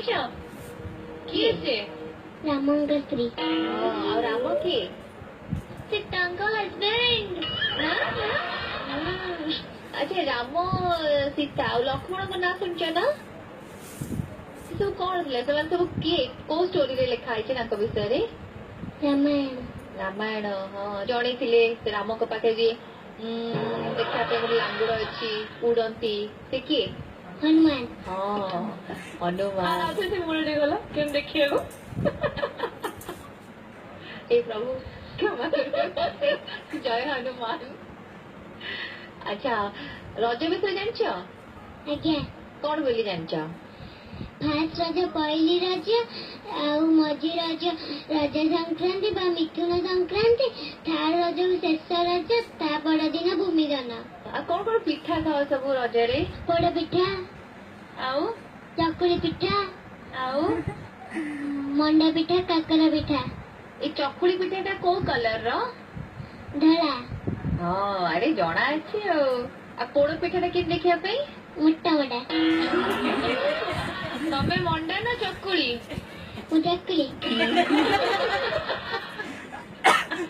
ଜାଣିଛ କିଏ ସେ? ରାମଙ୍କ ସ୍ତ୍ରୀ। ଆଉ ରାମ କିଏ? ସେ ତାଙ୍କ ହଜବେଣ୍ଡ। ଆଚ୍ଛା ରାମ ସୀତା ଆଉ ଲକ୍ଷ୍ମଣଙ୍କ ନାଁ ଶୁଣିଛ ନା? ସେ ସବୁ କଣ ଥିଲେ? ସେମାନେ ସବୁ କିଏ? କୋଉ ଷ୍ଟୋରିରେ ଲେଖା ହେଇଛି ତାଙ୍କ ବିଷୟରେ? ରାମାୟଣ। ରାମାୟଣ। ହଁ ଜଣେ ଥିଲେ ସେ ରାମଙ୍କ ପାଖରେ ଯିଏ ଦେଖିବା ପାଇଁ ଗୋଟେ ଲାଙ୍ଗୁଡ ଅଛି ଉଡନ୍ତି, ସେ କିଏ? ହନୁମାନ। ହଁ ହନୁମାନ। ଆଉ ସେ ମୁଳରେ ଗଲା କେମିତି ଦେଖିବାକୁ? ଏ ପ୍ରଭୁ କ୍ଷମା କରିବେ। ଜୟ ହନୁମାନ। ଆଚ୍ଛା ରଜ ବିଷୟରେ ଜାଣିଛ? ଆଜ୍ଞା। କଣ ବୋଲି ଜାଣିଛ? ଫାଷ୍ଟ ରଜ ପହିଲି ରଜ, ଆଉ ମଝି ରଜ ରଜ ସଂକ୍ରାନ୍ତି ବା ମିଥୁନ ସଂକ୍ରାନ୍ତି, ଥାର୍ଡ ରଜକୁ ଶେଷ ରଜ, ତା ପର ଦିନ ଭୂମିଦହନ। ଆଉ କଣ କଣ ପିଠା ଖାଅ ସବୁ ରଜରେ? ପୋଡ ପିଠା, ଆଉ ଚକୁଳି ପିଠା, ଆଉ ମଣ୍ଡା ପିଠା, କାକରା ପିଠା। ଏ ଚକୁଳି ପିଠାଟା କୋଉ କଲର? ଧଳା। ହଁ ଆରେ ଜଣା ଅଛି ଆଉ ପୋଡ ପିଠାଟା କେମିତି ଦେଖିବା ପାଇଁ? ମୋଟା ମୋଟା। ତମେ ମଣ୍ଡା ନା ଚକୁଳି? ମୁଁ ଚକୁଳି।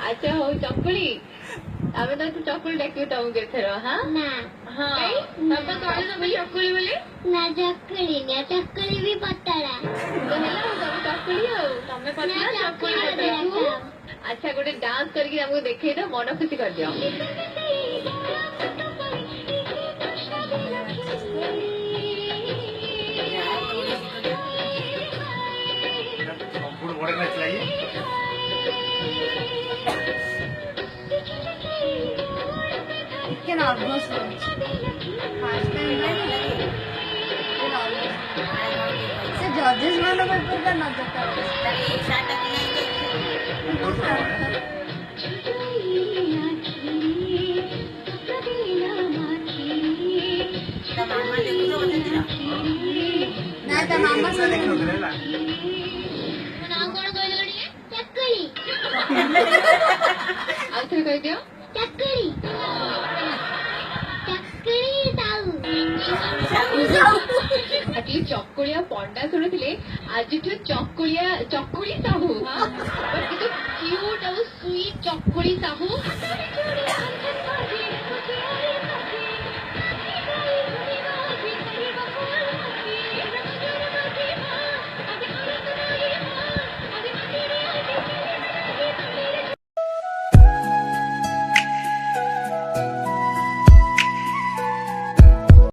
ଆଚ୍ଛା ହଉ ଚକୁଳି। ଆମେ ତ ଚକୁଳି ଡାକିବୁ ତମକୁ ଏଥର। ହଁ ନା। ହଁ ତମେ କହିଲ ତମେ ଚକୁଳି ବୋଲି। ନା ଚକୁଳି ନା, ଚକୁଳି ବି ପତଳା। ହେଲା ତମେ ଚକୁଳି ଆଉ ତମେ ପତଳା ଚକୁଳି ପତଳା। ଆଚ୍ଛା ଗୋଟେ ଡାନ୍ସ କରିକି ଆମକୁ ଦେଖେଇ ଦો, ମନ ଖୁସି କରିଦିଅ। ଟିକେ ନର୍ଭସ୍ ଲାଗୁଛି। ଫାଷ୍ଟ ଟାଇମ୍ ସେ ଜଜେସ୍ ମାନଙ୍କ ଉପରେ ନଜରଟା ନା ତା ମାମା ଆଉ ଥରେ କହିଦିଅ। ଚକୁଳି। ଆଜି ଚକୁଳିଆ ପଣ୍ଡା ଶୁଣୁଥିଲେ, ଆଜିଠୁ ଚକୁଳି ସାହୁ। ହଁ କ୍ୟୁଟ୍ ଆଉ ସୁଇଟ୍ ଚକୁଳି ସାହୁ।